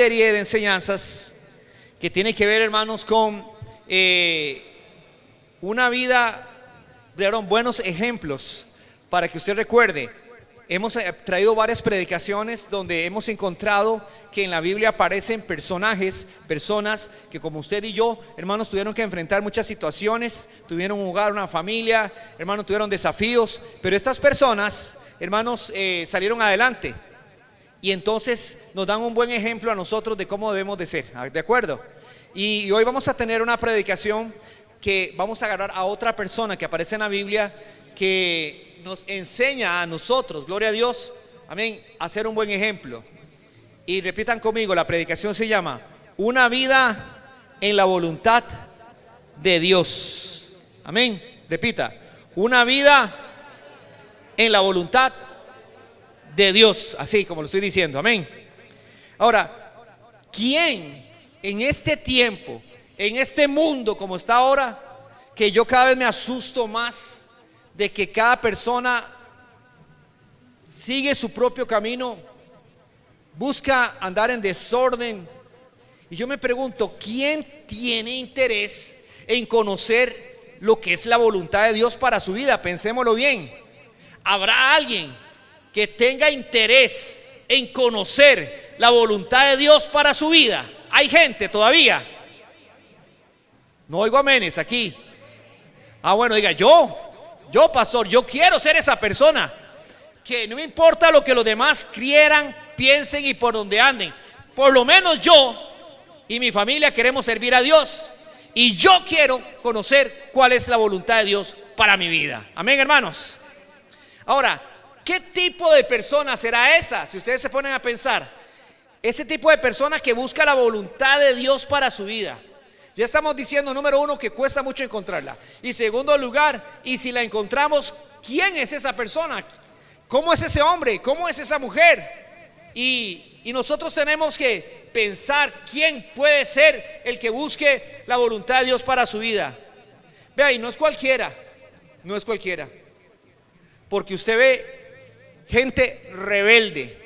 Serie de enseñanzas que tiene que ver, hermanos, con una vida, buenos ejemplos para que usted recuerde. Hemos traído varias predicaciones donde hemos encontrado que en la Biblia aparecen personas que, como usted y yo, hermanos, tuvieron que enfrentar muchas situaciones, tuvieron un hogar, una familia, hermanos, tuvieron desafíos, pero estas personas, hermanos, salieron adelante. Y entonces nos dan un buen ejemplo a nosotros de cómo debemos de ser, ¿de acuerdo? Y hoy vamos a tener una predicación que vamos a agarrar a otra persona que aparece en la Biblia, que nos enseña a nosotros, gloria a Dios, amén, a ser un buen ejemplo. Y repitan conmigo, la predicación se llama Una vida en la voluntad de Dios. Amén, repita, una vida en la voluntad de Dios, así como lo estoy diciendo, amén. Ahora, ¿quién en este tiempo, en este mundo como está ahora, que yo cada vez me asusto más de que cada persona sigue su propio camino, busca andar en desorden? Y yo me pregunto, ¿quién tiene interés en conocer lo que es la voluntad de Dios para su vida? Pensémoslo bien. ¿Habrá alguien que tenga interés en conocer la voluntad de Dios para su vida? ¿Hay gente todavía? No oigo amenes aquí. Bueno, diga, yo pastor, yo quiero ser esa persona que no me importa lo que los demás quieran, piensen y por donde anden. Por lo menos yo y mi familia queremos servir a Dios, y yo quiero conocer cuál es la voluntad de Dios para mi vida. Amén, hermanos. Ahora, ¿qué tipo de persona será esa? Si ustedes se ponen a pensar, ese tipo de persona que busca la voluntad de Dios para su vida. Ya estamos diciendo, número uno, que cuesta mucho encontrarla. Y segundo lugar, y si la encontramos, ¿quién es esa persona? ¿Cómo es ese hombre? ¿Cómo es esa mujer? Y nosotros tenemos que pensar quién puede ser el que busque la voluntad de Dios para su vida. Vea, y no es cualquiera, porque usted ve gente rebelde,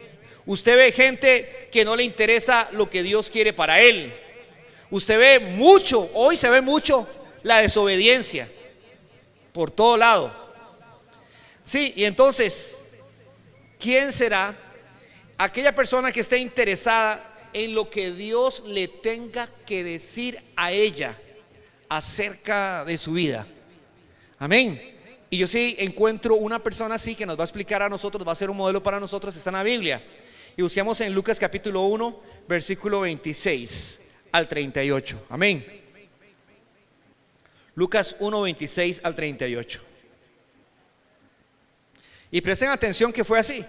usted ve gente que no le interesa lo que Dios quiere para él. Usted ve mucho, hoy se ve mucho la desobediencia por todo lado. Sí, y entonces, ¿quién será aquella persona que esté interesada en lo que Dios le tenga que decir a ella acerca de su vida? Amén. Y yo sí encuentro una persona así que nos va a explicar a nosotros, va a ser un modelo para nosotros, está en la Biblia. Y buscamos en Lucas capítulo 1, versículo 26 al 38. Amén. Lucas 1, 26 al 38. Y presten atención que fue así.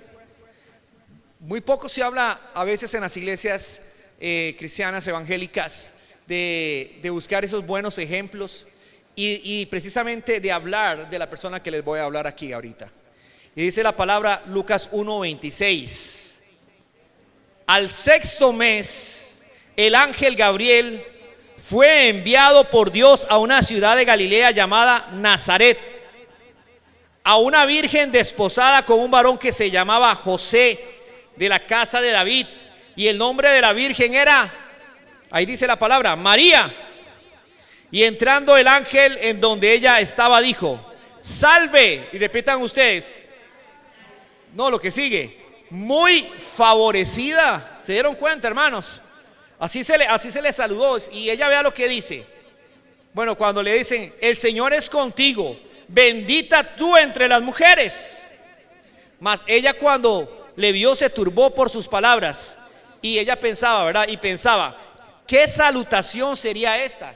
Muy poco se habla a veces en las iglesias cristianas evangélicas de buscar esos buenos ejemplos y precisamente de hablar de la persona que les voy a hablar aquí ahorita. Y dice la palabra, Lucas 1, 26. Al sexto mes, el ángel Gabriel fue enviado por Dios a una ciudad de Galilea llamada Nazaret, a una virgen desposada con un varón que se llamaba José, de la casa de David, y el nombre de la virgen era, ahí dice la palabra, María. Y entrando el ángel en donde ella estaba, dijo, salve, y repitan ustedes, no, lo que sigue, muy favorecida. ¿Se dieron cuenta, hermanos? Así se le saludó. Y ella, vea lo que dice. Bueno, cuando le dicen, el Señor es contigo, bendita tú entre las mujeres. Mas ella, cuando le vio, se turbó por sus palabras. Y ella pensaba, ¿verdad? Y pensaba, ¿qué salutación sería esta?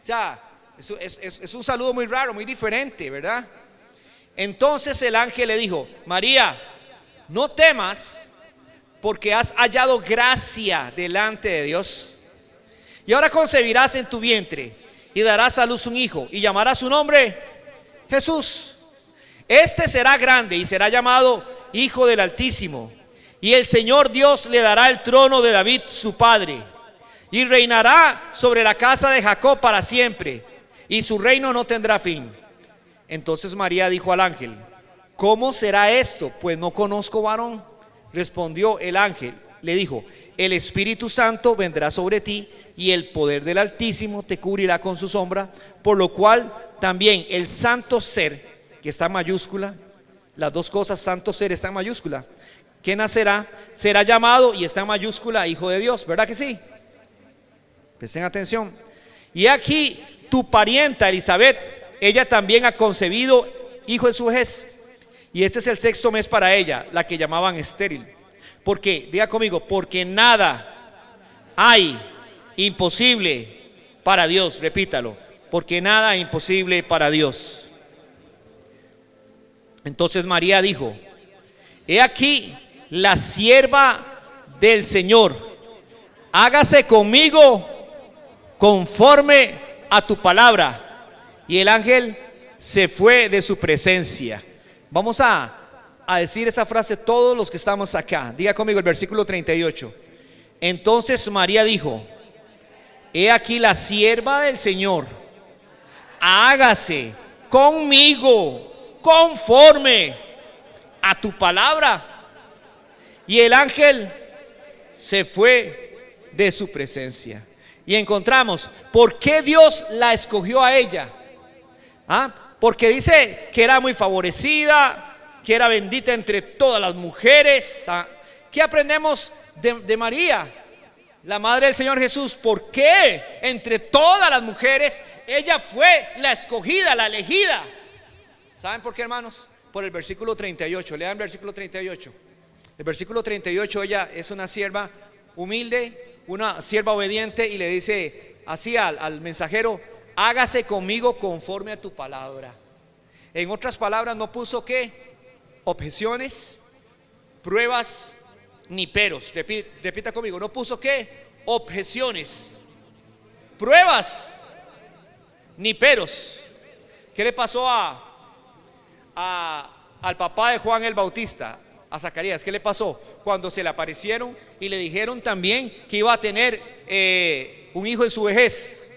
O sea, es un saludo muy raro, muy diferente, ¿verdad? Entonces el ángel le dijo, María, no temas, porque has hallado gracia delante de Dios. Y ahora concebirás en tu vientre y darás a luz un hijo, y llamarás su nombre Jesús. Este será grande y será llamado Hijo del Altísimo. Y el Señor Dios le dará el trono de David su padre, y reinará sobre la casa de Jacob para siempre, y su reino no tendrá fin. Entonces María dijo al ángel, ¿cómo será esto? Pues no conozco varón. Respondió el ángel, le dijo: el Espíritu Santo vendrá sobre ti y el poder del Altísimo te cubrirá con su sombra, por lo cual también el santo ser, que está en mayúscula, las dos cosas, santo ser está en mayúscula, que nacerá, será llamado, y está en mayúscula, Hijo de Dios. ¿Verdad que sí? Presten atención. Y aquí tu parienta Elizabeth, ella también ha concebido hijo en su vejez, y este es el 6º mes para ella, la que llamaban estéril. Porque, diga conmigo, porque nada hay imposible para Dios. Repítalo: porque nada es imposible para Dios. Entonces María dijo: he aquí la sierva del Señor, hágase conmigo conforme a tu palabra. Y el ángel se fue de su presencia. Vamos a decir esa frase todos los que estamos acá. Diga conmigo el versículo 38. Entonces María dijo: he aquí la sierva del Señor, hágase conmigo conforme a tu palabra. Y el ángel se fue de su presencia. Y encontramos por qué Dios la escogió a ella. Porque dice que era muy favorecida, que era bendita entre todas las mujeres. ¿Qué aprendemos de María, la madre del Señor Jesús? ¿Por qué entre todas las mujeres ella fue la escogida, la elegida? ¿Saben por qué, hermanos? Por el versículo 38. Lean el versículo 38. El versículo 38, ella es una sierva humilde, una sierva obediente, y le dice así al mensajero: hágase conmigo conforme a tu palabra. En otras palabras, no puso ¿qué? Objeciones, pruebas, ni peros. Repita conmigo: no puso ¿qué? Objeciones, pruebas, ni peros. ¿Qué le pasó al papá de Juan el Bautista, a Zacarías? ¿Qué le pasó cuando se le aparecieron y le dijeron también que iba a tener un hijo en su vejez?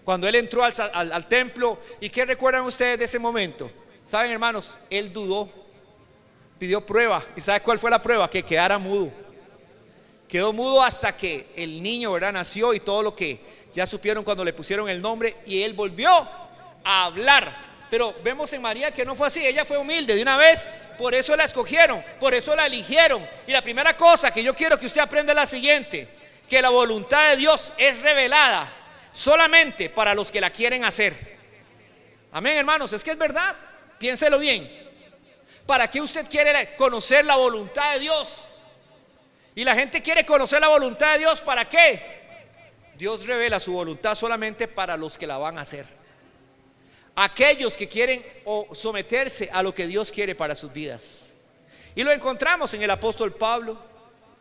Cuando él entró al templo, ¿y qué recuerdan ustedes de ese momento? Saben, hermanos, él dudó, pidió prueba. ¿Y sabe cuál fue la prueba? Que quedara mudo. Quedó mudo hasta que el niño, ¿verdad?, nació, y todo lo que ya supieron cuando le pusieron el nombre, y él volvió a hablar. Pero vemos en María que no fue así. Ella fue humilde de una vez. Por eso la escogieron, por eso la eligieron. Y la primera cosa que yo quiero que usted aprenda es la siguiente: que la voluntad de Dios es revelada solamente para los que la quieren hacer. Amén, hermanos, es que es verdad. Piénselo bien. ¿Para qué usted quiere conocer la voluntad de Dios? Y la gente quiere conocer la voluntad de Dios, ¿para qué? Dios revela su voluntad solamente para los que la van a hacer. Aquellos que quieren someterse a lo que Dios quiere para sus vidas. Y lo encontramos en el apóstol Pablo,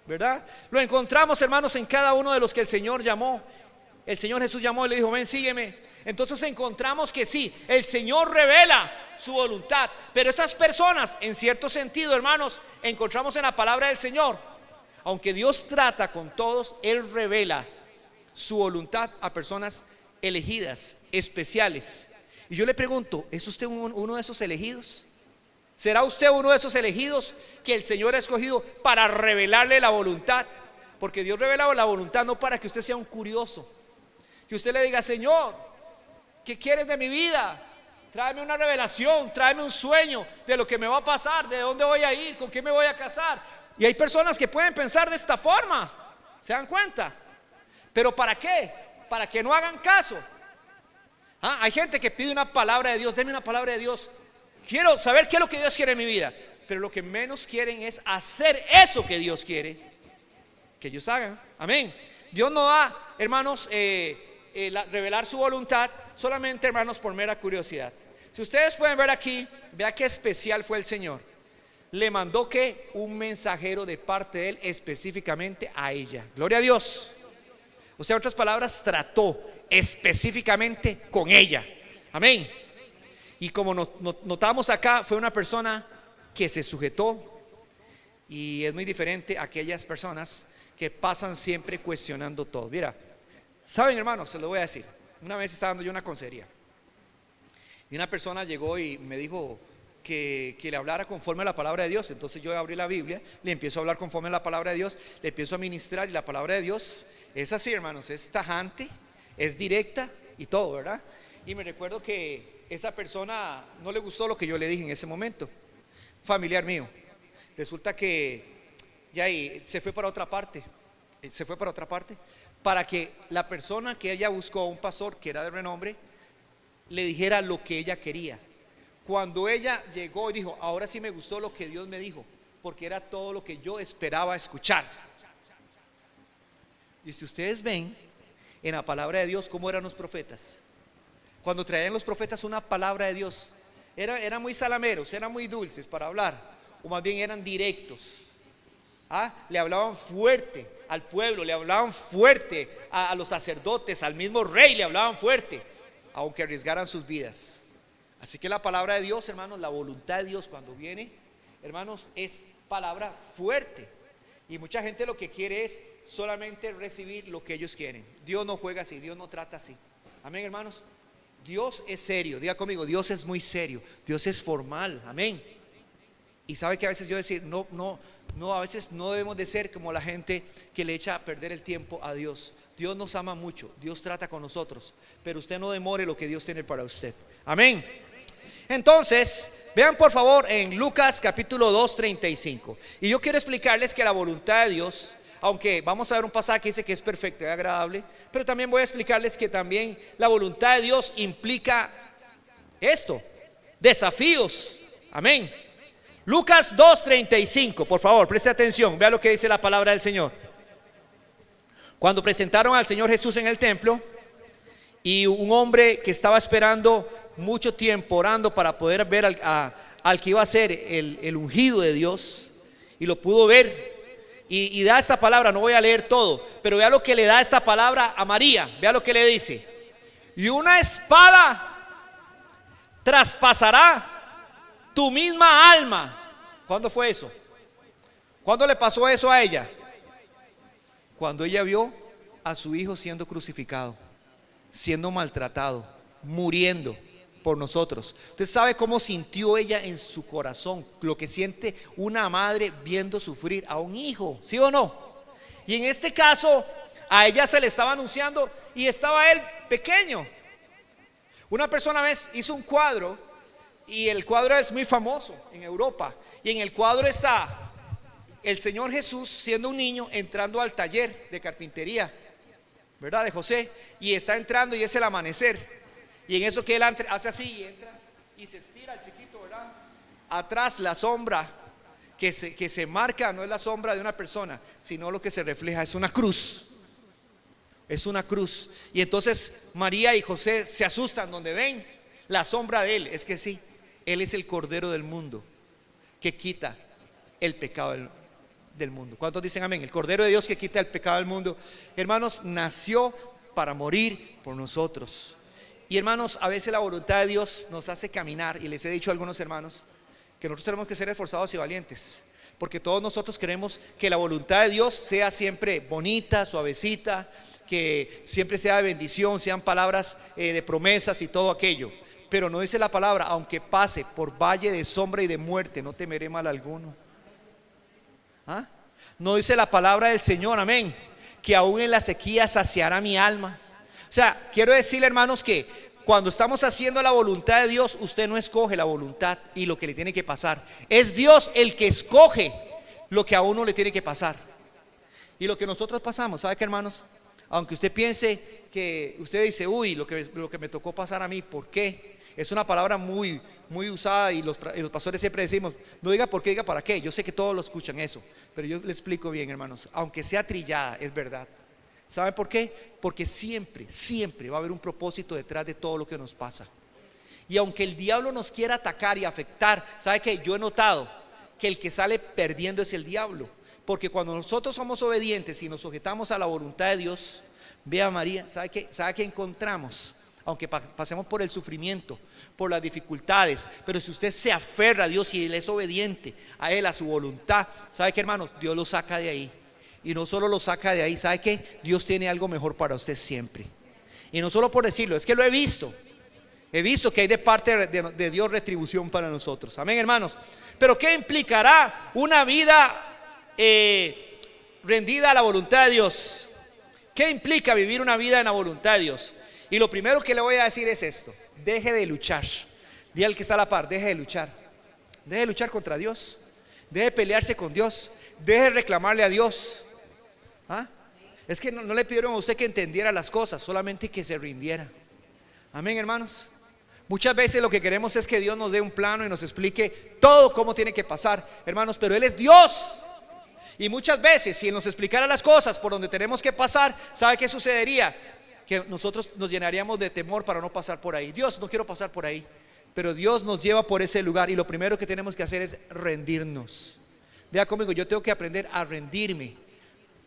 ¿verdad? Lo encontramos, hermanos, en cada uno de los que el Señor llamó. El Señor Jesús llamó y le dijo: ven, sígueme. Entonces encontramos que sí, el Señor revela su voluntad. Pero esas personas, en cierto sentido, hermanos, encontramos en la palabra del Señor, aunque Dios trata con todos, Él revela su voluntad a personas elegidas, especiales. Y yo le pregunto: ¿es usted uno de esos elegidos? ¿Será usted uno de esos elegidos que el Señor ha escogido para revelarle la voluntad? Porque Dios revela la voluntad no para que usted sea un curioso, que usted le diga: Señor, ¿qué quieres de mi vida? Tráeme una revelación, tráeme un sueño de lo que me va a pasar, de dónde voy a ir, con quién me voy a casar. Y hay personas que pueden pensar de esta forma, ¿se dan cuenta? ¿Pero para qué? Para que no hagan caso. Hay gente que pide una palabra de Dios: denme una palabra de Dios, quiero saber qué es lo que Dios quiere en mi vida. Pero lo que menos quieren es hacer eso que Dios quiere que ellos hagan. Amén. Dios no da, hermanos, revelar su voluntad solamente, hermanos, por mera curiosidad. Si ustedes pueden ver aquí, vea qué especial fue el Señor. Le mandó que un mensajero de parte de Él específicamente a ella. Gloria a Dios. O sea, en otras palabras, trató específicamente con ella. Amén. Y como notamos acá, fue una persona que se sujetó. Y es muy diferente a aquellas personas que pasan siempre cuestionando todo. Mira, saben, hermanos, se lo voy a decir. Una vez estaba dando yo una consejería y una persona llegó y me dijo que le hablara conforme a la palabra de Dios. Entonces yo abrí la Biblia, le empiezo a hablar conforme a la palabra de Dios, le empiezo a ministrar, y la palabra de Dios es así, hermanos, es tajante, es directa y todo, ¿verdad? Y me recuerdo que esa persona no le gustó lo que yo le dije en ese momento, familiar mío. Resulta que ya ahí se fue para otra parte, para que la persona que ella buscó, un pastor que era de renombre, le dijera lo que ella quería. Cuando ella llegó y dijo, ahora sí me gustó lo que Dios me dijo, porque era todo lo que yo esperaba escuchar. Y si ustedes ven en la palabra de Dios cómo eran los profetas, cuando traían los profetas una palabra de Dios, eran muy salameros, eran muy dulces para hablar, o más bien eran directos. Le hablaban fuerte al pueblo, le hablaban fuerte a los sacerdotes, al mismo rey le hablaban fuerte, aunque arriesgaran sus vidas. Así que la palabra de Dios, hermanos, la voluntad de Dios cuando viene, hermanos, es palabra fuerte. Y mucha gente lo que quiere es solamente recibir lo que ellos quieren. Dios no juega así, Dios no trata así. Amén, hermanos. Dios es serio, diga conmigo, Dios es muy serio, Dios es formal, amén. Y sabe que a veces yo decir, a veces no debemos de ser como la gente que le echa a perder el tiempo a Dios. Dios nos ama mucho, Dios trata con nosotros, pero usted no demore lo que Dios tiene para usted, amén. Entonces, vean por favor en Lucas capítulo 2:35. Y yo quiero explicarles que la voluntad de Dios, aunque vamos a ver un pasaje que dice que es perfecta y agradable, pero también voy a explicarles que también la voluntad de Dios implica esto, desafíos, amén. Lucas 2:35, por favor, preste atención, vea lo que dice la palabra del Señor. Cuando presentaron al Señor Jesús en el templo, y un hombre que estaba esperando mucho tiempo, orando para poder ver al que iba a ser el ungido de Dios, y lo pudo ver, y da esta palabra, no voy a leer todo, pero vea lo que le da esta palabra a María, vea lo que le dice: y una espada traspasará tu misma alma. ¿Cuándo fue eso? ¿Cuándo le pasó eso a ella? Cuando ella vio a su hijo siendo crucificado, siendo maltratado, muriendo por nosotros. Usted sabe cómo sintió ella en su corazón, lo que siente una madre viendo sufrir a un hijo, ¿sí o no? Y en este caso a ella se le estaba anunciando y estaba él pequeño. Una persona una vez hizo un cuadro, y el cuadro es muy famoso en Europa, y en el cuadro está el Señor Jesús siendo un niño entrando al taller de carpintería, ¿verdad? De José, y está entrando y es el amanecer, y en eso que él hace así y entra y se estira el chiquito, ¿verdad? Atrás la sombra que se marca no es la sombra de una persona, sino lo que se refleja es una cruz. Es una cruz. Y entonces María y José se asustan donde ven la sombra de él. Es que sí, él es el Cordero del mundo que quita el pecado del mundo. ¿Cuántos dicen amén? El Cordero de Dios que quita el pecado del mundo, hermanos, nació para morir por nosotros. Y hermanos, a veces la voluntad de Dios nos hace caminar, y les he dicho a algunos hermanos que nosotros tenemos que ser esforzados y valientes, porque todos nosotros queremos que la voluntad de Dios sea siempre bonita, suavecita, que siempre sea de bendición, sean palabras de promesas y todo aquello. Pero no dice la palabra: aunque pase por valle de sombra y de muerte, no temeré mal alguno. No dice la palabra del Señor, amén, que aún en la sequía saciará mi alma. O sea, quiero decirle, hermanos, que cuando estamos haciendo la voluntad de Dios, usted no escoge la voluntad y lo que le tiene que pasar. Es Dios el que escoge lo que a uno le tiene que pasar. Y lo que nosotros pasamos, ¿sabe qué, hermanos? Aunque usted piense que usted dice, uy, lo que me tocó pasar a mí, ¿por qué? Es una palabra muy usada, y los pastores siempre decimos, no diga por qué, diga para qué. Yo sé que todos lo escuchan eso, pero yo le explico bien, hermanos. Aunque sea trillada, es verdad. ¿Sabe por qué? Porque siempre va a haber un propósito detrás de todo lo que nos pasa. Y aunque el diablo nos quiera atacar y afectar, ¿sabe qué? Yo he notado que el que sale perdiendo es el diablo. Porque cuando nosotros somos obedientes y nos sujetamos a la voluntad de Dios, vea María, ¿sabe qué encontramos? Aunque pasemos por el sufrimiento, por las dificultades, pero si usted se aferra a Dios y Él es obediente a Él, a su voluntad, ¿sabe qué, hermanos? Dios lo saca de ahí. Y no solo lo saca de ahí, ¿sabe qué? Dios tiene algo mejor para usted siempre. Y no solo por decirlo, es que lo he visto. He visto que hay de parte de Dios retribución para nosotros. Amén, hermanos. Pero ¿qué implicará una vida rendida a la voluntad de Dios? ¿Qué implica vivir una vida en la voluntad de Dios? Y lo primero que le voy a decir es esto: deje de luchar. Dile al que está a la par, deje de luchar. Deje de luchar contra Dios. Deje de pelearse con Dios. Deje de reclamarle a Dios. ¿Ah? Es que no le pidieron a usted que entendiera las cosas, solamente que se rindiera. Amén, hermanos. Muchas veces lo que queremos es que Dios nos dé un plano y nos explique todo cómo tiene que pasar, hermanos, pero Él es Dios. Y muchas veces, si Él nos explicara las cosas por donde tenemos que pasar, ¿sabe qué sucedería? Que nosotros nos llenaríamos de temor para no pasar por ahí. Dios, no quiero pasar por ahí. Pero Dios nos lleva por ese lugar y lo primero que tenemos que hacer es rendirnos. Diga conmigo, yo tengo que aprender a rendirme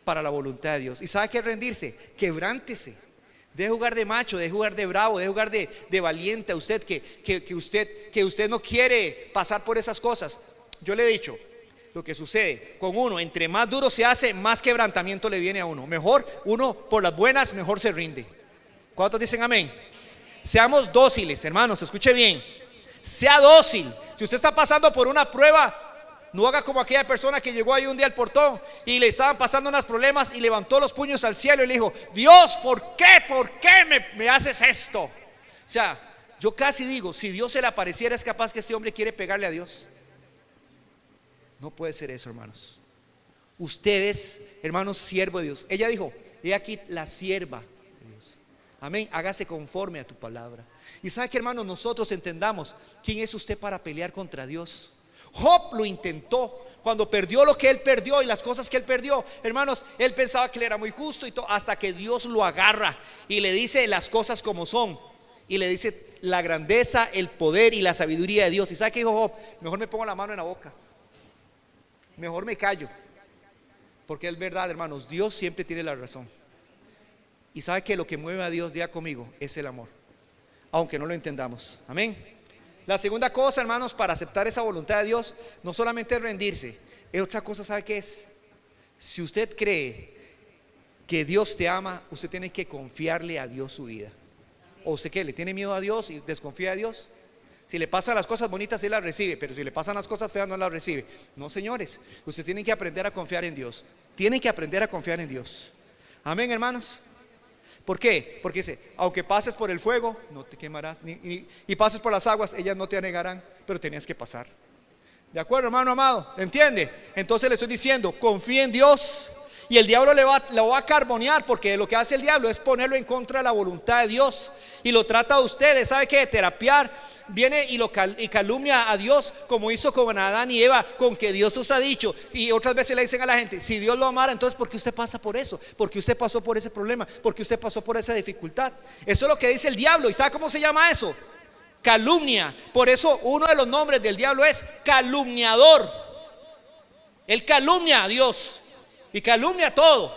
para la voluntad de Dios. ¿Y sabe qué es rendirse? Quebrántese. Deje de jugar de macho, deje de jugar de bravo, deje de jugar de valiente a usted, que usted no quiere pasar por esas cosas. Yo le he dicho, lo que sucede con uno, entre más duro se hace, más quebrantamiento le viene a uno. Mejor uno por las buenas, mejor se rinde. ¿Cuántos dicen amén? Seamos dóciles, hermanos, escuche bien. Sea dócil. Si usted está pasando por una prueba, no haga como aquella persona que llegó ahí un día al portón y le estaban pasando unos problemas y levantó los puños al cielo y le dijo: Dios, ¿por qué me haces esto? O sea, yo casi digo, si Dios se le apareciera, es capaz que este hombre quiere pegarle a Dios. No puede ser eso, hermanos. Ustedes, hermanos, siervo de Dios. Ella dijo: he aquí la sierva de Dios. Amén, hágase conforme a tu palabra. Y sabe que, hermanos, nosotros entendamos quién es usted para pelear contra Dios. Job lo intentó. Cuando perdió lo que él perdió y las cosas que él perdió, hermanos, él pensaba que él era muy justo y todo, hasta que Dios lo agarra y le dice las cosas como son. Y le dice la grandeza, el poder y la sabiduría de Dios. ¿Y sabe qué dijo Job? Mejor me pongo la mano en la boca, mejor me callo. Porque es verdad, hermanos, Dios siempre tiene la razón. Y sabe que lo que mueve a Dios, diga conmigo, es el amor, aunque no lo entendamos. Amén. La segunda cosa, hermanos, para aceptar esa voluntad de Dios, no solamente es rendirse, es otra cosa. ¿Sabe qué es? Si usted cree que Dios te ama, usted tiene que confiarle a Dios su vida. ¿O usted qué? ¿Le tiene miedo a Dios y desconfía de Dios? Si le pasan las cosas bonitas, Él las recibe, pero si le pasan las cosas feas, no las recibe. No, señores, usted tiene que aprender a confiar en Dios. Tiene que aprender a confiar en Dios. Amén, hermanos. ¿Por qué? Porque dice: aunque pases por el fuego, no te quemarás, y pases por las aguas, ellas no te anegarán. Pero tenías que pasar. ¿De acuerdo, hermano amado? ¿Entiende? Entonces le estoy diciendo, confíe en Dios. Y el diablo lo va a carbonear, porque lo que hace el diablo es ponerlo en contra de la voluntad de Dios. Y lo trata a ustedes, ¿sabe qué? De terapiar. Viene y calumnia a Dios, como hizo con Adán y Eva, con que Dios os ha dicho. Y otras veces le dicen a la gente: si Dios lo amara, entonces ¿por qué usted pasa por eso? ¿Por qué usted pasó por ese problema? ¿Por qué usted pasó por esa dificultad? Eso es lo que dice el diablo. ¿Y sabe cómo se llama eso? Calumnia. Por eso uno de los nombres del diablo es calumniador. Él calumnia a Dios y calumnia todo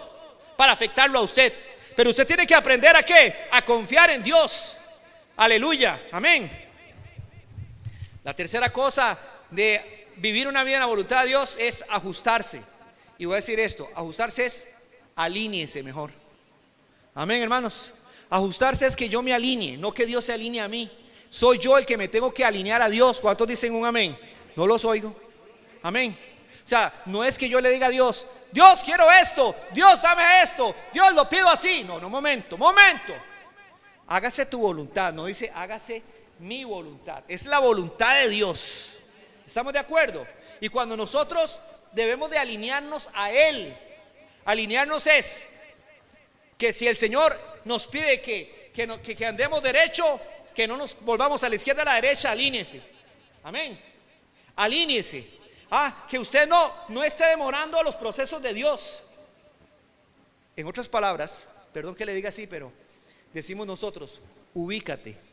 para afectarlo a usted. Pero usted tiene que aprender ¿a qué? A confiar en Dios. Aleluya, amén. La tercera cosa de vivir una vida en la voluntad de Dios es ajustarse. Y voy a decir esto: ajustarse es alíñese mejor. Amén, hermanos. Ajustarse es que yo me alinee, no que Dios se alinee a mí. Soy yo el que me tengo que alinear a Dios. ¿Cuántos dicen un amén? No los oigo. Amén. O sea, no es que yo le diga a Dios: Dios, quiero esto, Dios, dame esto, Dios, lo pido así. No, momento. Hágase tu voluntad. No dice hágase mi voluntad, es la voluntad de Dios. ¿Estamos de acuerdo? Y cuando nosotros debemos de alinearnos a Él, alinearnos es que si el Señor nos pide que andemos derecho, que no nos volvamos a la izquierda, a la derecha, alíñese. Amén. Alíñese. Que usted no esté demorando los procesos de Dios. En otras palabras, perdón que le diga así, pero decimos nosotros: ubícate.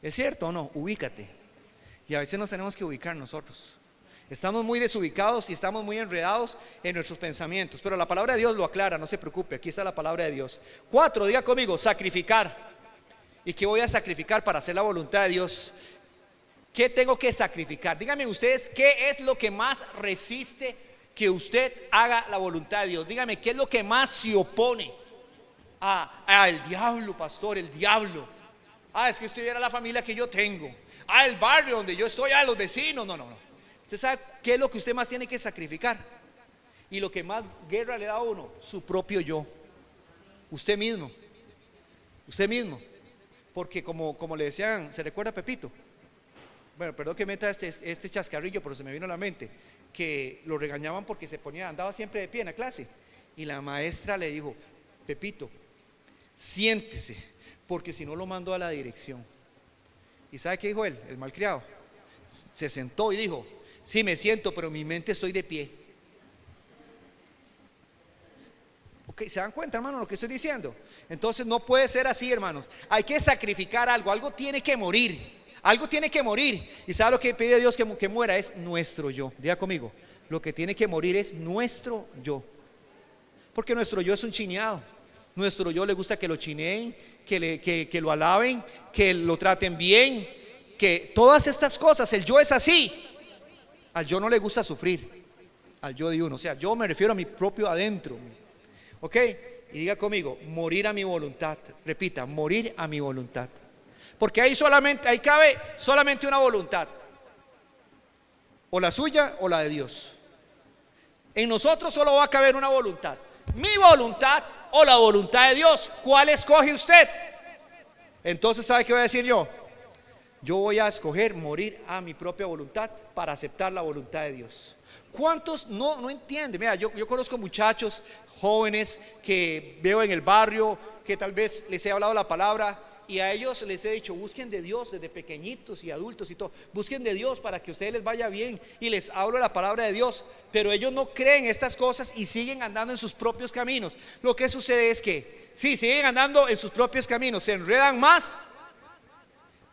¿Es cierto o no? Ubícate. Y a veces nos tenemos que ubicar nosotros. Estamos muy desubicados y estamos muy enredados en nuestros pensamientos. Pero la palabra de Dios lo aclara, no se preocupe. Aquí está la palabra de Dios. 4, diga conmigo: sacrificar. ¿Y qué voy a sacrificar para hacer la voluntad de Dios? ¿Qué tengo que sacrificar? Díganme ustedes, ¿qué es lo que más resiste que usted haga la voluntad de Dios? Díganme, ¿qué es lo que más se opone? El diablo, pastor, el diablo. Es que estuviera la familia que yo tengo. El barrio donde yo estoy, los vecinos. No, no, no. Usted sabe qué es lo que usted más tiene que sacrificar. Y lo que más guerra le da a uno, su propio yo. Usted mismo. Usted mismo. Porque como le decían, ¿se recuerda a Pepito? Bueno, perdón que meta este chascarrillo, pero se me vino a la mente. Que lo regañaban porque andaba siempre de pie en la clase. Y la maestra le dijo: Pepito, siéntese, porque si no lo mando a la dirección. ¿Y sabe qué dijo él, el malcriado? Se sentó y dijo: sí, me siento, pero en mi mente estoy de pie. Ok, ¿se dan cuenta, hermano, lo que estoy diciendo? Entonces no puede ser así, hermanos. Hay que sacrificar algo, algo tiene que morir. Algo tiene que morir. ¿Y sabe lo que pide Dios que muera? Es nuestro yo. Diga conmigo, lo que tiene que morir es nuestro yo. Porque nuestro yo es un chineado. Nuestro yo le gusta que lo chineen, que lo alaben, que lo traten bien, que todas estas cosas. El yo es así. Al yo no le gusta sufrir. Al yo de uno. O sea, yo me refiero a mi propio adentro. ¿Ok? Y diga conmigo, morir a mi voluntad. Repita, morir a mi voluntad. Porque ahí cabe solamente una voluntad. O la suya o la de Dios. En nosotros solo va a caber una voluntad. Mi voluntad o la voluntad de Dios. ¿Cuál escoge usted? Entonces, ¿sabe qué voy a decir yo? Yo voy a escoger morir a mi propia voluntad para aceptar la voluntad de Dios. ¿Cuántos no entienden? Mira, yo conozco muchachos jóvenes que veo en el barrio, que tal vez les he hablado la palabra y a ellos les he dicho: busquen de Dios desde pequeñitos y adultos y todo. Busquen de Dios para que a ustedes les vaya bien, y les hablo la palabra de Dios. Pero ellos no creen estas cosas y siguen andando en sus propios caminos. Lo que sucede es que sí, siguen andando en sus propios caminos, se enredan más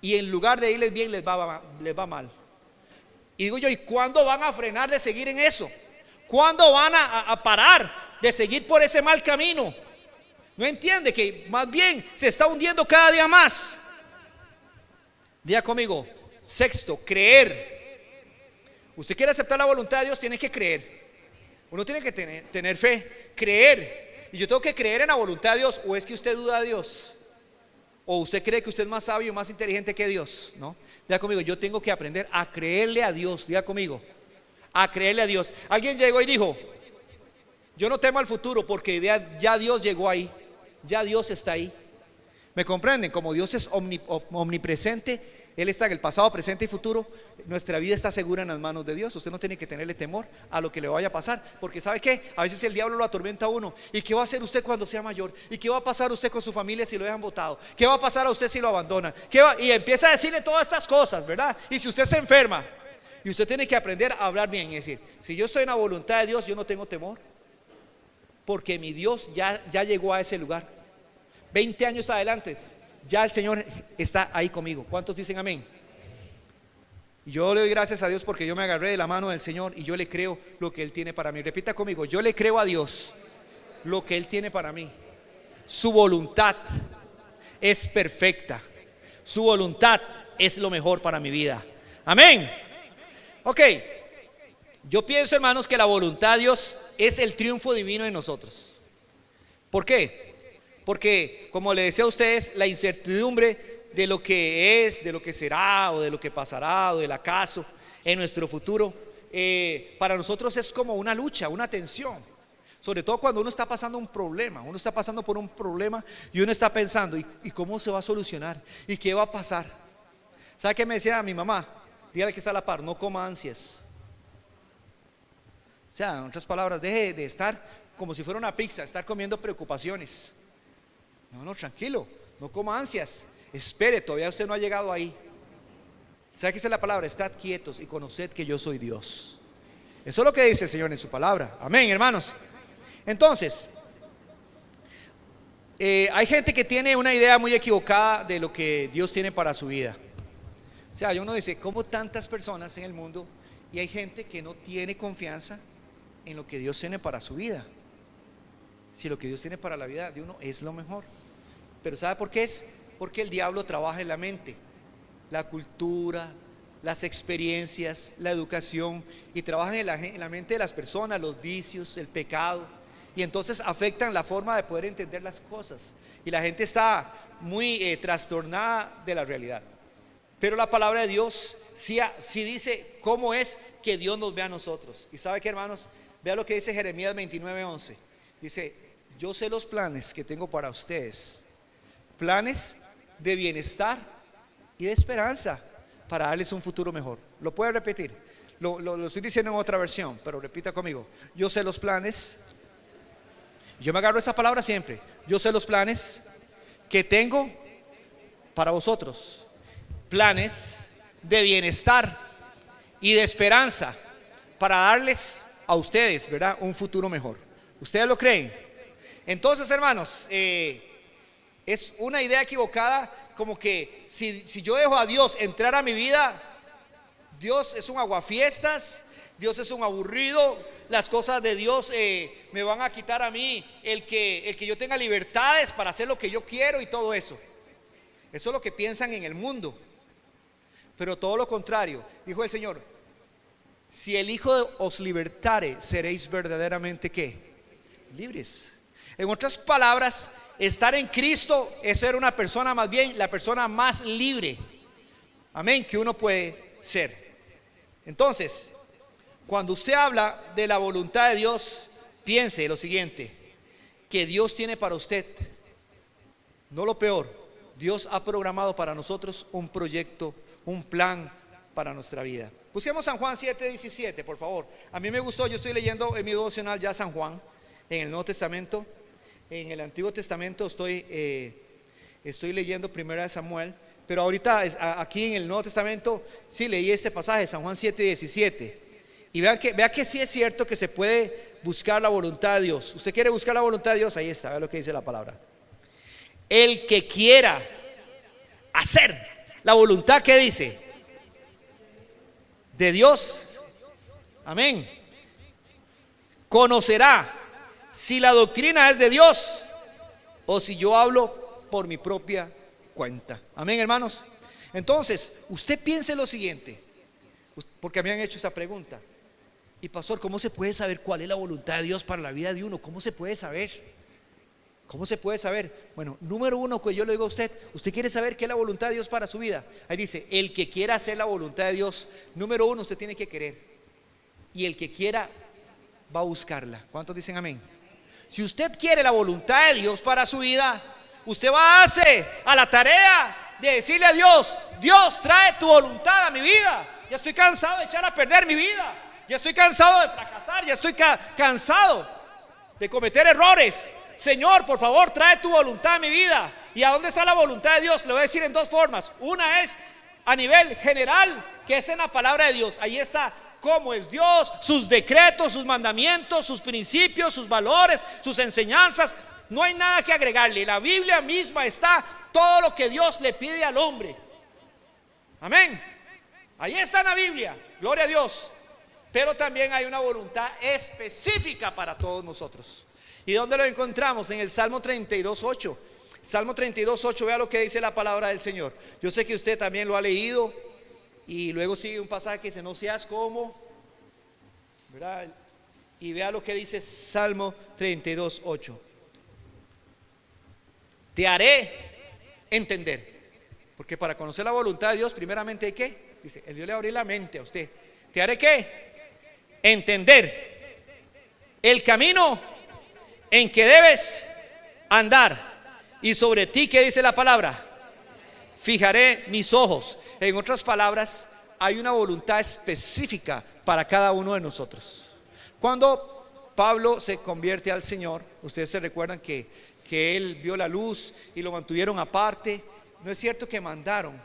y en lugar de irles bien les va mal. Y digo yo, ¿y cuándo van a frenar de seguir en eso? ¿Cuándo van a parar de seguir por ese mal camino? No entiende que más bien se está hundiendo cada día más. Diga conmigo, sexto, creer. Usted quiere aceptar la voluntad de Dios, tiene que creer. Uno tiene que tener fe, creer. Y yo tengo que creer en la voluntad de Dios. ¿O es que usted duda de Dios? ¿O usted cree que usted es más sabio, más inteligente que Dios? ¿No? Diga conmigo, yo tengo que aprender a creerle a Dios. Diga conmigo, a creerle a Dios. Alguien llegó y dijo: yo no temo al futuro porque ya Dios llegó ahí. Ya Dios está ahí. ¿Me comprenden? Como Dios es omnipresente, Él está en el pasado, presente y futuro. Nuestra vida está segura en las manos de Dios. Usted no tiene que tenerle temor a lo que le vaya a pasar, porque ¿sabe qué? A veces el diablo lo atormenta a uno. ¿Y qué va a hacer usted cuando sea mayor? ¿Y qué va a pasar usted con su familia si lo dejan botado? ¿Qué va a pasar a usted si lo abandonan? Y empieza a decirle todas estas cosas, ¿verdad? Y si usted se enferma, y usted tiene que aprender a hablar bien y decir: si yo estoy en la voluntad de Dios, yo no tengo temor, porque mi Dios ya llegó a ese lugar. 20 años adelante, ya el Señor está ahí conmigo. ¿Cuántos dicen amén? Y yo le doy gracias a Dios porque yo me agarré de la mano del Señor y yo le creo lo que Él tiene para mí. Repita conmigo, yo le creo a Dios lo que Él tiene para mí. Su voluntad es perfecta. Su voluntad es lo mejor para mi vida. Amén. Ok, yo pienso, hermanos, que la voluntad de Dios es el triunfo divino en nosotros. ¿Por qué? Porque, como le decía a ustedes, la incertidumbre de lo que es, de lo que será, o de lo que pasará, o del acaso en nuestro futuro, para nosotros es como una lucha, una tensión. Sobre todo cuando uno está pasando un problema, uno está pasando por un problema y uno está pensando: ¿y cómo se va a solucionar? ¿Y qué va a pasar? ¿Sabe qué me decía mi mamá? Dígale que está a la par: no coma ansias. O sea, en otras palabras, deje de estar como si fuera una pizza, estar comiendo preocupaciones. No, tranquilo, no coma ansias. Espere, todavía usted no ha llegado ahí. ¿Sabe qué es la palabra? Estad quietos y conoced que yo soy Dios. Eso es lo que dice el Señor en su palabra. Amén, hermanos. Entonces, hay gente que tiene una idea muy equivocada de lo que Dios tiene para su vida. O sea, uno dice: ¿cómo tantas personas en el mundo? Y hay gente que no tiene confianza en lo que Dios tiene para su vida. Si lo que Dios tiene para la vida de uno es lo mejor. Pero ¿sabe por qué es? Porque el diablo trabaja en la mente, la cultura, las experiencias, la educación, y trabaja en la mente de las personas, los vicios, el pecado. y entonces afectan la forma de poder entender las cosas. Y la gente está muy trastornada de la realidad. Pero la palabra de Dios sí dice cómo es que Dios nos ve a nosotros. Y sabe que, hermanos, vea lo que dice Jeremías 29:11. Dice: yo sé los planes que tengo para ustedes, planes de bienestar y de esperanza, para darles un futuro mejor. ¿Lo puede repetir? Lo estoy diciendo en otra versión, pero repita conmigo: yo sé los planes. Yo me agarro esa palabra siempre. Yo sé los planes que tengo para vosotros, planes de bienestar y de esperanza, para darles a ustedes, ¿verdad?, un futuro mejor. ¿Ustedes lo creen? Entonces, hermanos, es una idea equivocada, como que si yo dejo a Dios entrar a mi vida, Dios es un aguafiestas, Dios es un aburrido, las cosas de Dios me van a quitar a mí el que yo tenga libertades para hacer lo que yo quiero y todo eso. Eso es lo que piensan en el mundo. Pero todo lo contrario, dijo el Señor: si el Hijo os libertare, seréis verdaderamente ¿qué? Libres. En otras palabras, estar en Cristo es ser una persona, más bien la persona más libre, amén, que uno puede ser. Entonces, cuando usted habla de la voluntad de Dios, piense lo siguiente: que Dios tiene para usted, no lo peor, Dios ha programado para nosotros un proyecto, un plan para nuestra vida. Busquemos San Juan 7:17, por favor. A mí me gustó, yo estoy leyendo en mi devocional ya San Juan, en el Nuevo Testamento. En el Antiguo Testamento estoy leyendo 1 Samuel, pero ahorita aquí en el Nuevo Testamento sí leí este pasaje, San Juan 7:17. Y vea que sí es cierto que se puede buscar la voluntad de Dios. ¿Usted quiere buscar la voluntad de Dios? Ahí está, vea lo que dice la palabra. El que quiera hacer la voluntad, ¿qué dice? De Dios, amén, conocerá si la doctrina es de Dios o si yo hablo por mi propia cuenta. Amén, hermanos. Entonces, usted piense lo siguiente, porque me han hecho esa pregunta: y pastor, ¿cómo se puede saber cuál es la voluntad de Dios para la vida de uno? ¿Cómo se puede saber? ¿Cómo se puede saber? Bueno, número uno, que yo le digo a usted: ¿usted quiere saber qué es la voluntad de Dios para su vida? Ahí dice: el que quiera hacer la voluntad de Dios. Número uno, usted tiene que querer, y el que quiera va a buscarla. ¿Cuántos dicen amén? Si usted quiere la voluntad de Dios para su vida, usted va a darse a la tarea de decirle a Dios: Dios, trae tu voluntad a mi vida. Ya estoy cansado de echar a perder mi vida, ya estoy cansado de fracasar, ya estoy cansado de cometer errores. Señor, por favor, trae tu voluntad a mi vida. ¿Y a dónde está la voluntad de Dios? Le voy a decir en dos formas. Una es a nivel general, que es en la palabra de Dios. Ahí está cómo es Dios, sus decretos, sus mandamientos, sus principios, sus valores, sus enseñanzas. No hay nada que agregarle. La Biblia misma está todo lo que Dios le pide al hombre. Amén. Ahí está en la Biblia, gloria a Dios. Pero también hay una voluntad específica para todos nosotros. ¿Y dónde lo encontramos? En el Salmo 32:8. Salmo 32:8, vea lo que dice la palabra del Señor. Yo sé que usted también lo ha leído. Y luego sigue un pasaje que dice: no seas como, ¿verdad? Y vea lo que dice Salmo 32:8. Te haré entender. Porque para conocer la voluntad de Dios, primeramente hay que, dice, el Dios le abre la mente a usted. ¿Te haré qué? Entender el camino en que debes andar. Y sobre ti, ¿qué dice la palabra? Fijaré mis ojos. En otras palabras, hay una voluntad específica para cada uno de nosotros. Cuando Pablo se convierte al Señor, ustedes se recuerdan que él vio la luz y lo mantuvieron aparte. ¿No es cierto que mandaron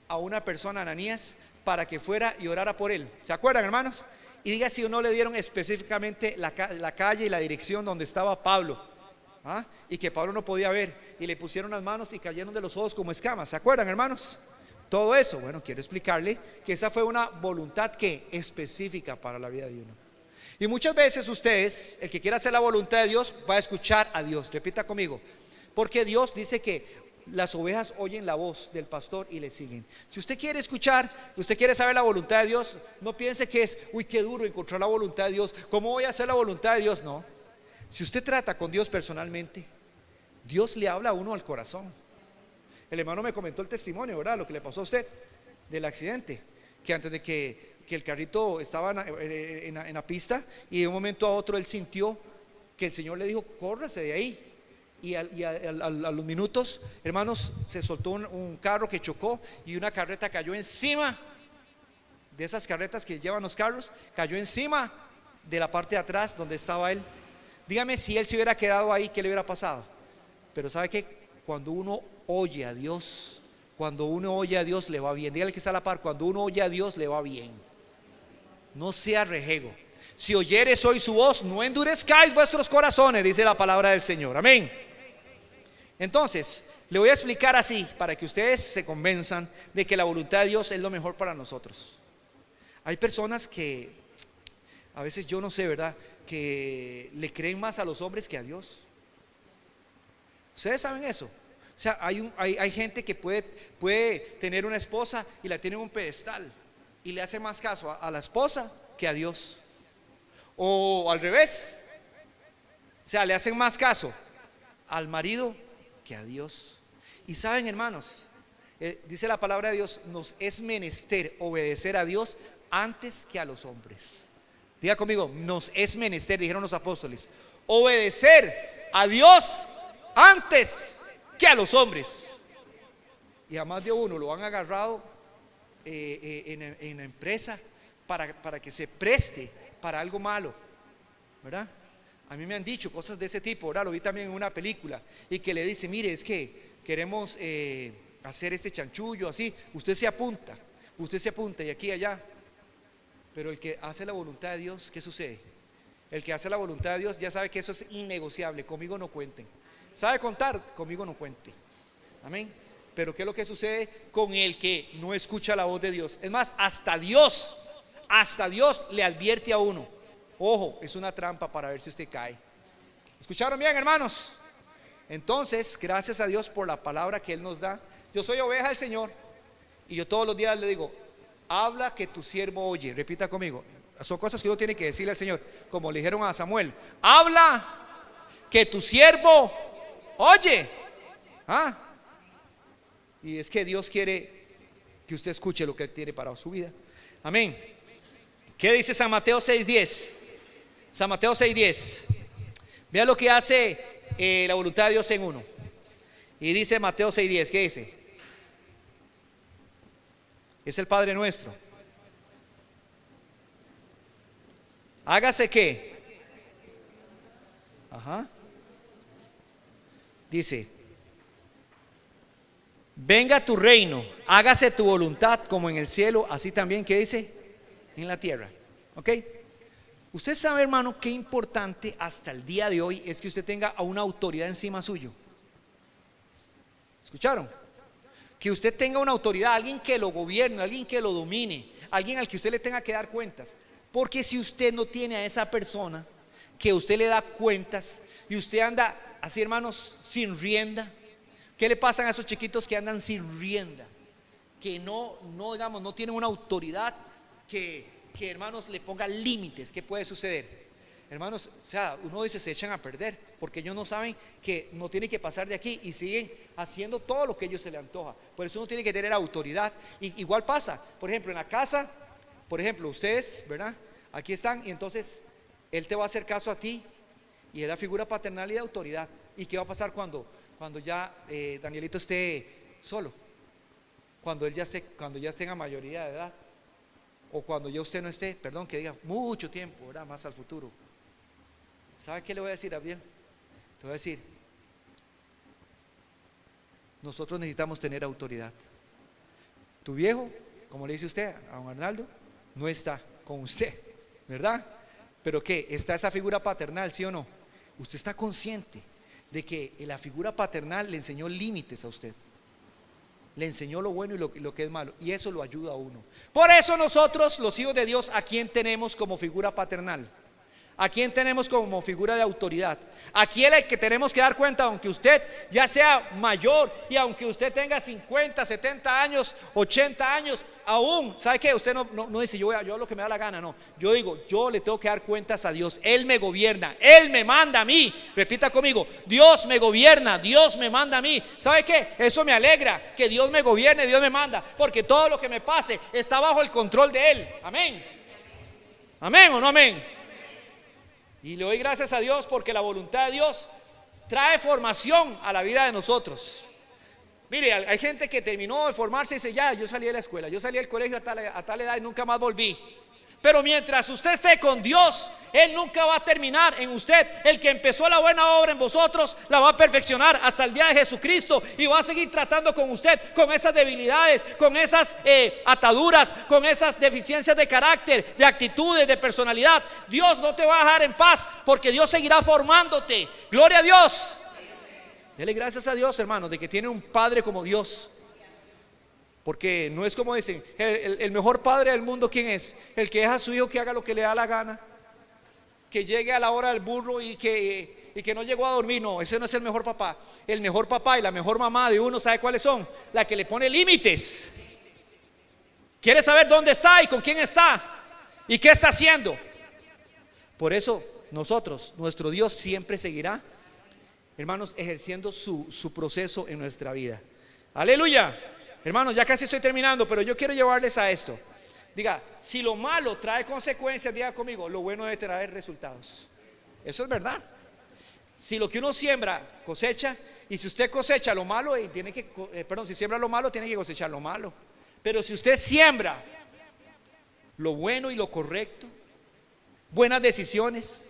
a una persona, Ananías, para que fuera y orara por él? ¿Se acuerdan, hermanos? Y diga si no le dieron específicamente la calle y la dirección donde estaba Pablo, y que Pablo no podía ver, y le pusieron las manos y cayeron de los ojos como escamas. ¿Se acuerdan, hermanos? Todo eso, bueno, quiero explicarle que esa fue una voluntad que específica para la vida de uno. Y muchas veces ustedes, el que quiera hacer la voluntad de Dios, va a escuchar a Dios. Repita conmigo: porque Dios dice que las ovejas oyen la voz del pastor y le siguen. Si usted quiere escuchar, usted quiere saber la voluntad de Dios, no piense que es, uy, qué duro encontrar la voluntad de Dios, ¿cómo voy a hacer la voluntad de Dios? No, Si usted trata con Dios personalmente, Dios le habla a uno al corazón. El hermano me comentó el testimonio, ¿verdad? Lo que le pasó a usted del accidente, que antes de que el carrito estaba en la pista, y de un momento a otro él sintió que el Señor le dijo: córrase de ahí. Y a los minutos, hermanos, se soltó un carro que chocó, y una carreta cayó encima de esas carretas que llevan los carros, cayó encima de la parte de atrás donde estaba él. Dígame, si él se hubiera quedado ahí, ¿qué le hubiera pasado? Pero ¿sabe qué? Cuando uno oye a Dios, le va bien. Dígale que está a la par: cuando uno oye a Dios, le va bien. No sea rejego. Si oyeres hoy su voz, no endurezcáis vuestros corazones, dice la palabra del Señor. Amén. Entonces, le voy a explicar así, para que ustedes se convenzan de que la voluntad de Dios es lo mejor para nosotros. Hay personas que, a veces yo no sé, ¿verdad?, que le creen más a los hombres que a Dios. ¿Ustedes saben eso? O sea, hay gente que puede tener una esposa y la tiene en un pedestal, y le hace más caso a la esposa que a Dios. O al revés, o sea, le hacen más caso al marido que a Dios. Y saben, hermanos, dice la palabra de Dios: nos es menester obedecer a Dios antes que a los hombres. Diga conmigo: nos es menester, dijeron los apóstoles, obedecer a Dios antes que a los hombres. Y a más de uno lo han agarrado en la empresa para que se preste para algo malo, ¿verdad? A mí me han dicho cosas de ese tipo, ¿verdad? Lo vi también en una película, y que le dice: mire, es que queremos hacer este chanchullo así, usted se apunta y aquí y allá. Pero el que hace la voluntad de Dios, ¿qué sucede? El que hace la voluntad de Dios ya sabe que eso es innegociable. Conmigo no cuenten. ¿Sabe contar? Conmigo no cuente. Amén. Pero ¿qué es lo que sucede con el que no escucha la voz de Dios? Es más, hasta Dios le advierte a uno: ojo, es una trampa para ver si usted cae. ¿Escucharon bien, hermanos? Entonces, gracias a Dios por la palabra que Él nos da. Yo soy oveja del Señor, y yo todos los días le digo: habla que tu siervo oye. Repita conmigo. Son cosas que uno tiene que decirle al Señor, como le dijeron a Samuel: habla que tu siervo oye. Y es que Dios quiere que usted escuche lo que tiene para su vida. Amén. ¿Qué dice San Mateo 6:10? San Mateo 6:10. Vea lo que hace la voluntad de Dios en uno. Y dice Mateo 6:10, ¿qué dice? Es el Padre nuestro. Hágase ¿qué? Dice: venga tu reino, hágase tu voluntad como en el cielo, así también, ¿qué dice? En la tierra. ¿Ok? Usted sabe, hermano, qué importante hasta el día de hoy es que usted tenga a una autoridad encima suyo. ¿Escucharon? Que usted tenga una autoridad, alguien que lo gobierne, alguien que lo domine, alguien al que usted le tenga que dar cuentas. Porque si usted no tiene a esa persona que usted le da cuentas, y usted anda así, hermanos, sin rienda. ¿Qué le pasan a esos chiquitos que andan sin rienda? Que no digamos, no tienen una autoridad que hermanos le ponga límites. ¿Qué puede suceder? Hermanos, o sea, uno dice: se echan a perder, porque ellos no saben que no tienen que pasar de aquí, y siguen haciendo todo lo que a ellos se les antoja. Por eso uno tiene que tener autoridad. Y igual pasa, por ejemplo, en la casa. Por ejemplo, ustedes, ¿verdad? Aquí están, y entonces él te va a hacer caso a ti, y es la figura paternal y de autoridad. ¿Y qué va a pasar cuando ya Danielito esté solo? Cuando ya tenga mayoría de edad, o cuando ya usted no esté, perdón, que diga mucho tiempo, ¿verdad? Más al futuro. ¿Sabe qué le voy a decir a Abdiel? Le voy a decir: nosotros necesitamos tener autoridad. Tu viejo, como le dice usted a don Arnaldo, no está con usted, ¿verdad? Pero ¿qué? Está esa figura paternal, ¿sí o no? Usted está consciente de que la figura paternal le enseñó límites a usted, le enseñó lo bueno y lo que es malo, y eso lo ayuda a uno. Por eso nosotros, los hijos de Dios, ¿a quién tenemos como figura paternal? ¿A quién tenemos como figura de autoridad? ¿A quién es el que tenemos que dar cuenta? Aunque usted ya sea mayor y aunque usted tenga 50, 70 años, 80 años, aún, ¿sabe qué? Usted no dice yo hago lo que me da la gana, no. Yo digo, yo le tengo que dar cuentas a Dios. Él me gobierna, Él me manda a mí. Repita conmigo, Dios me gobierna, Dios me manda a mí. ¿Sabe qué? Eso me alegra, que Dios me gobierne, Dios me manda, porque todo lo que me pase está bajo el control de Él. Amén. Amén o no amén. Y le doy gracias a Dios porque la voluntad de Dios trae formación a la vida de nosotros. Mire, hay gente que terminó de formarse y dice, ya, yo salí de la escuela, yo salí del colegio a tal edad y nunca más volví. Pero mientras usted esté con Dios, Él nunca va a terminar en usted. El que empezó la buena obra en vosotros la va a perfeccionar hasta el día de Jesucristo, y va a seguir tratando con usted, con esas debilidades, con esas ataduras, con esas deficiencias de carácter, de actitudes, de personalidad. Dios no te va a dejar en paz, porque Dios seguirá formándote. Gloria a Dios. Dele gracias a Dios, hermanos, de que tiene un padre como Dios. Porque no es como dicen, el mejor padre del mundo, ¿quién es? El que deja a su hijo que haga lo que le da la gana, que llegue a la hora del burro y que no llegó a dormir. No, ese no es el mejor papá. El mejor papá y la mejor mamá de uno, ¿sabe cuáles son? La que le pone límites. Quiere saber dónde está y con quién está y qué está haciendo. Por eso nuestro Dios siempre seguirá, hermanos, ejerciendo su proceso en nuestra vida. Aleluya. Hermanos, ya casi estoy terminando, pero yo quiero llevarles a esto. Diga, si lo malo trae consecuencias, diga conmigo, lo bueno debe traer resultados. Eso es verdad. Si lo que uno siembra, cosecha. Y si usted cosecha lo malo, si siembra lo malo, tiene que cosechar lo malo. Pero si usted siembra lo bueno y lo correcto, buenas decisiones,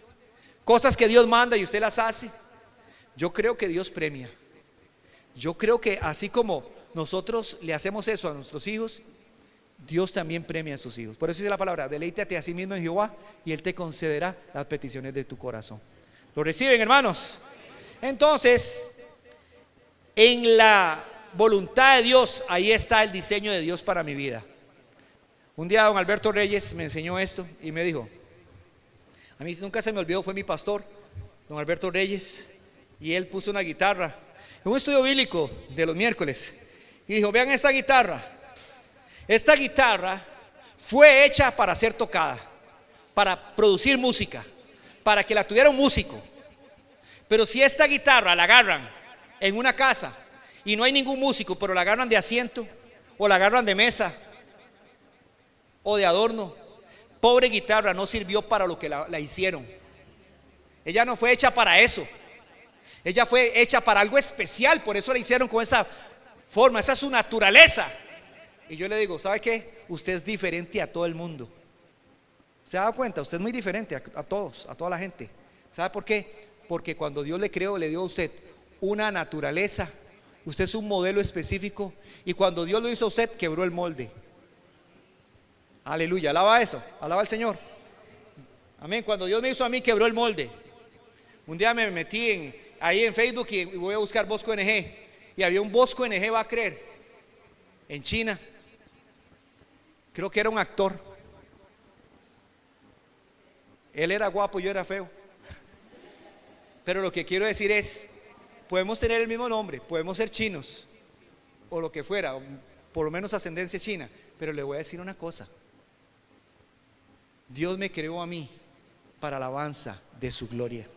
cosas que Dios manda y usted las hace, yo creo que Dios premia. Yo creo que así como nosotros le hacemos eso a nuestros hijos, Dios también premia a sus hijos. Por eso dice la palabra, deleítate a sí mismo en Jehová y Él te concederá las peticiones de tu corazón. ¿Lo reciben, hermanos? Entonces, en la voluntad de Dios, ahí está el diseño de Dios para mi vida. Un día don Alberto Reyes me enseñó esto y me dijo, a mí nunca se me olvidó, fue mi pastor, don Alberto Reyes, y él puso una guitarra en un estudio bíblico de los miércoles y dijo, vean esta guitarra. Esta guitarra fue hecha para ser tocada, para producir música, para que la tuviera un músico. Pero si esta guitarra la agarran en una casa y no hay ningún músico, pero la agarran de asiento o la agarran de mesa o de adorno, pobre guitarra, no sirvió para lo que la hicieron. Ella no fue hecha para eso. Ella fue hecha para algo especial, por eso la hicieron con esa forma, esa es su naturaleza. Y yo le digo, ¿sabe qué? Usted es diferente a todo el mundo. ¿Se ha dado cuenta? Usted es muy diferente a todos, a toda la gente. ¿Sabe por qué? Porque cuando Dios le creó, le dio a usted una naturaleza. Usted es un modelo específico. Y cuando Dios lo hizo a usted, quebró el molde. Aleluya, alaba eso, alaba al Señor. Amén, cuando Dios me hizo a mí, quebró el molde. Un día me metí ahí en Facebook y voy a buscar Bosco NG. Y había un Bosco NG, va a creer, en China. Creo que era un actor. Él era guapo, yo era feo. Pero lo que quiero decir es, podemos tener el mismo nombre, podemos ser chinos o lo que fuera, por lo menos ascendencia china, pero le voy a decir una cosa. Dios me creó a mí para alabanza de su gloria.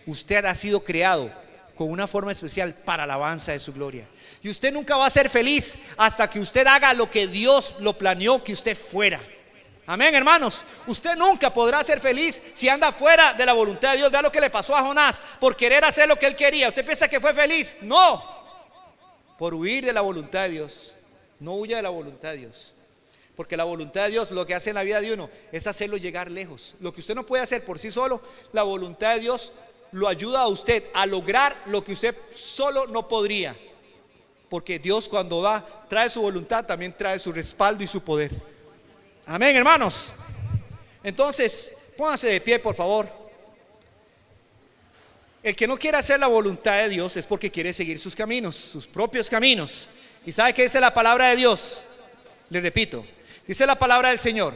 Usted ha sido creado con una forma especial para alabanza de su gloria. Y usted nunca va a ser feliz hasta que usted haga lo que Dios lo planeó que usted fuera. Amén, hermanos. Usted nunca podrá ser feliz si anda fuera de la voluntad de Dios. Vea lo que le pasó a Jonás por querer hacer lo que él quería. ¿Usted piensa que fue feliz? No. Por huir de la voluntad de Dios. No huya de la voluntad de Dios. Porque la voluntad de Dios, lo que hace en la vida de uno es hacerlo llegar lejos. Lo que usted no puede hacer por sí solo, la voluntad de Dios lo ayuda a usted a lograr lo que usted solo no podría. Porque Dios, cuando trae su voluntad, también trae su respaldo y su poder. Amén, hermanos. Entonces, pónganse de pie, por favor. El que no quiere hacer la voluntad de Dios es porque quiere seguir sus caminos, sus propios caminos. ¿Y sabe qué dice la palabra de Dios? Le repito, dice la palabra del Señor: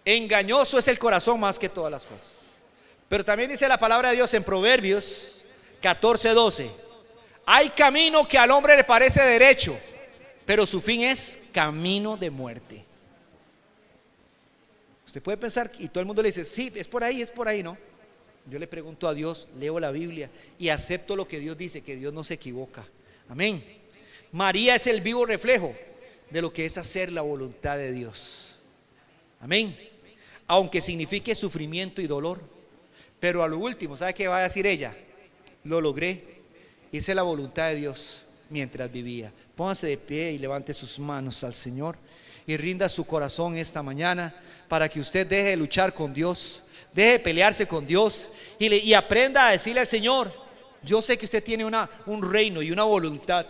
Engañoso es el corazón más que todas las cosas. Pero también dice la palabra de Dios en Proverbios 14:12. Hay camino que al hombre le parece derecho, pero su fin es camino de muerte. Usted puede pensar, y todo el mundo le dice, sí, es por ahí, ¿no? Yo le pregunto a Dios, leo la Biblia y acepto lo que Dios dice, que Dios no se equivoca. Amén. María es el vivo reflejo de lo que es hacer la voluntad de Dios. Amén. Aunque signifique sufrimiento y dolor. Pero a lo último, ¿sabe qué va a decir ella? Lo logré. Hice la voluntad de Dios mientras vivía. Póngase de pie y levante sus manos al Señor y rinda su corazón esta mañana para que usted deje de luchar con Dios, deje de pelearse con Dios y aprenda a decirle al Señor: yo sé que usted tiene un reino y una voluntad.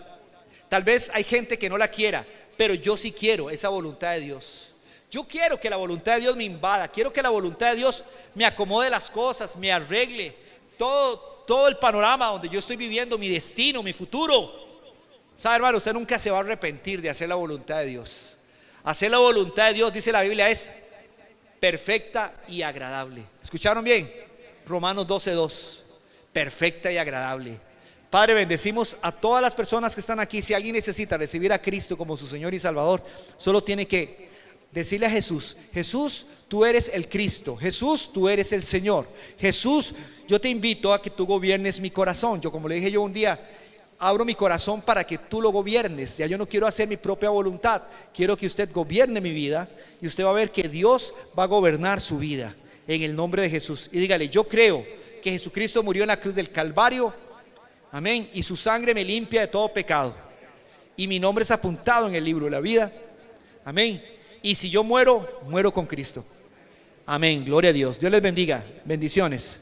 Tal vez hay gente que no la quiera, pero yo sí quiero esa voluntad de Dios. Yo quiero que la voluntad de Dios me invada. Quiero que la voluntad de Dios me acomode las cosas, me arregle todo el panorama donde yo estoy viviendo, mi destino, mi futuro. ¿Sabe, hermano? Usted nunca se va a arrepentir de hacer la voluntad de Dios. Hacer la voluntad de Dios, dice la Biblia, es perfecta y agradable. ¿Escucharon bien? Romanos 12:2. Perfecta y agradable. Padre, bendecimos a todas las personas que están aquí. Si alguien necesita recibir a Cristo como su Señor y Salvador, solo tiene que decirle a Jesús: Jesús, tú eres el Cristo. Jesús, tú eres el Señor. Jesús, yo te invito a que tú gobiernes mi corazón. Yo, como le dije yo un día, abro mi corazón para que tú lo gobiernes. Ya yo no quiero hacer mi propia voluntad. Quiero que usted gobierne mi vida y usted va a ver que Dios va a gobernar su vida en el nombre de Jesús. Y dígale: yo creo que Jesucristo murió en la cruz del Calvario, amén, y su sangre me limpia de todo pecado y mi nombre es apuntado en el libro de la vida, amén. Y si yo muero, muero con Cristo. Amén, gloria a Dios. Dios les bendiga, bendiciones.